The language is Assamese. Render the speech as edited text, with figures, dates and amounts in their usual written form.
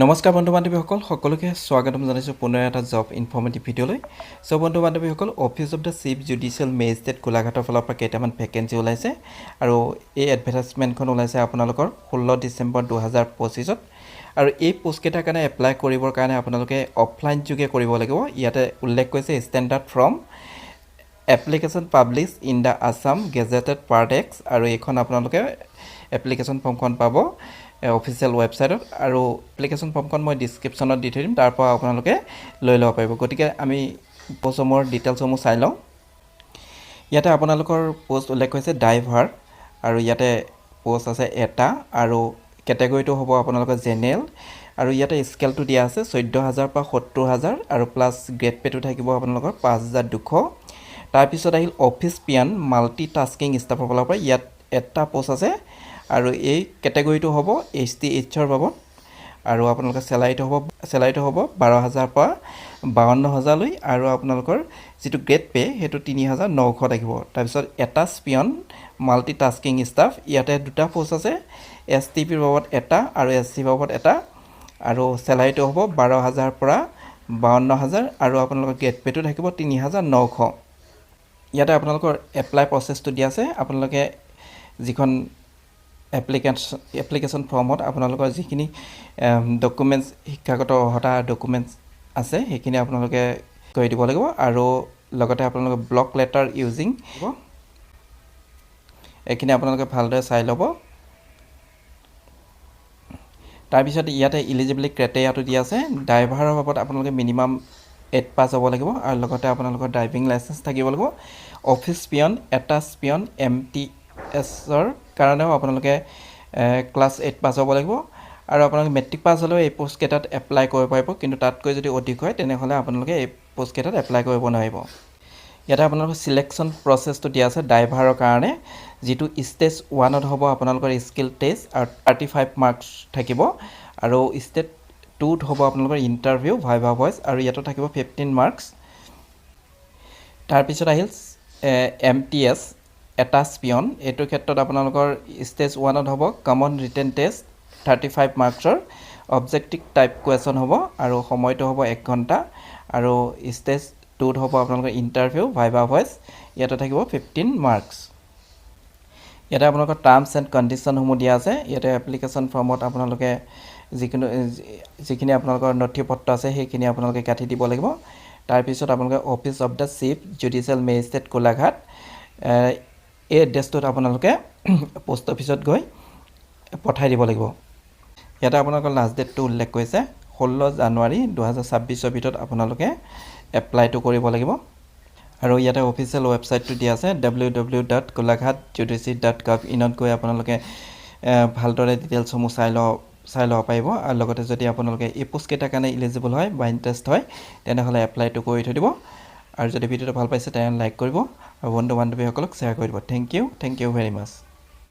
নমস্কাৰ বন্ধু বান্ধৱীসকল সকলোকে স্বাগতম জনাইছোঁ পুনৰ এটা জব ইনফৰ্মেটিভ ভিডিঅ'লৈ। চ' বন্ধু বান্ধৱীসকল office of the chief judicial magistrate গোলাঘাটৰ ফালৰ পৰা কেইটামান ভেকেঞ্চি ওলাইছে আৰু এই এডভাৰটাইজমেণ্টখন ওলাইছে আপোনালোকৰ 16 ডিচেম্বৰ 2025 আৰু এই পোষ্টকেইটাৰ কাৰণে এপ্লাই কৰিবৰ কাৰণে আপোনালোকে অফলাইন যোগে কৰিব লাগিব। ইয়াতে উল্লেখ কৰিছে standard form application published in the Assam gazette পাৰ্টেক্স আৰু এইখন আপোনালোকে এপ্লিকেশ্যন ফৰ্মখন পাব অফিচিয়েল ৱেবছাইটত আৰু এপ্লিকেশ্যন ফৰ্মখন মই ডিছক্ৰিপশ্যনত দি থৈ দিম, তাৰ পৰা আপোনালোকে লৈ ল'ব পাৰিব। গতিকে আমি পোষ্টসমূহৰ ডিটেইলছসমূহ চাই লওঁ। ইয়াতে আপোনালোকৰ পোষ্ট উল্লেখ হৈছে ড্ৰাইভাৰ আৰু ইয়াতে পোষ্ট আছে এটা আৰু কেটেগৰীটো হ'ব আপোনালোকৰ জেনেৰেল আৰু ইয়াতে স্কেলটো দিয়া আছে 14,000 পৰা 70,000 আৰু প্লাছ গ্ৰেড পে'টো থাকিব আপোনালোকৰ 5,200। তাৰপিছত আহিল অফিচ পিয়ান মাল্টি টাস্কিং ষ্টাফৰ ফালৰ পৰা ইয়াত এটা পোষ্ট আছে আৰু এই কেটেগৰীটো হ'ব HTHৰ বাবদ আৰু আপোনালোকৰ চেলাৰীটো হ'ব 12,000 পৰা 52,000লৈ আৰু আপোনালোকৰ যিটো গ্ৰেড পে' সেইটো 3,900 থাকিব। তাৰপিছত এটা পিয়ন মাল্টি টাস্কিং ষ্টাফ ইয়াতে দুটা পোষ্ট আছে, STPৰ বাবদ এটা আৰু SC বাবদ এটা আৰু চেলাৰীটো হ'ব 12,000 পৰা 52,000 আৰু আপোনালোকৰ গ্ৰেড পে'টো থাকিব 3,900। ইয়াতে আপোনালোকৰ এপ্লাই প্ৰচেছটো দিয়া আছে। আপোনালোকে যিখন এপ্লিকেশ্যন ফৰ্মত আপোনালোকৰ যিখিনি ডকুমেণ্টছ শিক্ষাগত অৰ্হতা ডকুমেণ্টছ আছে সেইখিনি আপোনালোকে কৰি দিব লাগিব আৰু লগতে আপোনালোকে ব্লক লেটাৰ ইউজিং এইখিনি আপোনালোকে ভালদৰে চাই ল'ব। তাৰপিছত ইয়াতে ইলিজিবিলিটি ক্ৰাইটেৰিয়াটো দিয়া আছে। ড্ৰাইভাৰৰ বাবদ আপোনালোকে মিনিমাম 8 পাছ হ'ব লাগিব আৰু লগতে আপোনালোকৰ ড্ৰাইভিং লাইচেঞ্চ থাকিব লাগিব। অফিচ পিয়ন এটাচ পিয়ন MTSৰ কাৰণেও আপোনালোকে ক্লাছ 8 পাছ হ'ব লাগিব আৰু আপোনালোকে মেট্ৰিক পাছ হ'লেও এই পোষ্টকেইটাত এপ্লাই কৰিব পাৰিব, কিন্তু তাতকৈ যদি অধিক হয় তেনেহ'লে আপোনালোকে এই পোষ্টকেইটাত এপ্লাই কৰিব নোৱাৰিব। ইয়াতে আপোনালোকৰ চিলেকশ্যন প্ৰচেছটো দিয়া আছে ড্ৰাইভাৰৰ কাৰণে, যিটো ষ্টেজ 1ত হ'ব আপোনালোকৰ স্কিল টেষ্ট আৰু 35 মাৰ্কছ থাকিব আৰু ষ্টেজ 2ত হ'ব আপোনালোকৰ ইণ্টাৰভিউ ভাইভা ভইচ আৰু ইয়াতো থাকিব 15 মাৰ্কছ। তাৰপিছত আহিল MTS এটাচ পিয়ন, এইটোৰ ক্ষেত্ৰত আপোনালোকৰ ষ্টেজ 1ত হ'ব কমন ৰিটেন টেষ্ট 35 মাৰ্কছৰ, অবজেক্টিভ টাইপ কুৱেশ্যন হ'ব আৰু সময়টো হ'ব 1 ঘণ্টা আৰু ষ্টেজ 2ত হ'ব আপোনালোকৰ ইণ্টাৰভিউ ভাইভা ভইচ, ইয়াতে থাকিব 15 মাৰ্কছ। ইয়াতে আপোনালোকৰ টাৰ্মছ এণ্ড কণ্ডিশ্যনসমূহ দিয়া আছে। ইয়াতে এপ্লিকেশ্যন ফৰ্মত আপোনালোকে যিখিনি আপোনালোকৰ নথি পত্ৰ আছে সেইখিনি আপোনালোকে কাটি দিব লাগিব। তাৰপিছত আপোনালোকে office of the chief judicial magistrate Golaghat এই এড্ৰেছটোত আপোনালোকে পোষ্ট অফিচত গৈ পঠাই দিব লাগিব। ইয়াতে আপোনালোকৰ লাষ্ট ডেটটো উল্লেখ কৰিছে 16 জানুৱাৰী 2026 ভিতৰত আপোনালোকে এপ্লাইটো কৰিব লাগিব আৰু ইয়াতে অফিচিয়েল ৱেবছাইটটো দিয়া আছে www.golaghat.judici.gov.in গৈ আপোনালোকে ভালদৰে ডিটেইলছসমূহ চাই ল'ব পাৰিব আৰু লগতে যদি আপোনালোকে এই পোষ্টকেইটাৰ কাৰণে ইলিজিবল হয় বা ইণ্টাৰেষ্ট হয় তেনেহ'লে এপ্লাইটো কৰি থৈ দিব আৰু যদি ভিডিঅ'টো ভাল পাইছে তেনেহ'লে লাইক কৰিব আৰু বন্ধু বান্ধৱীসকলক শ্বেয়াৰ কৰি দিব। Thank you very much.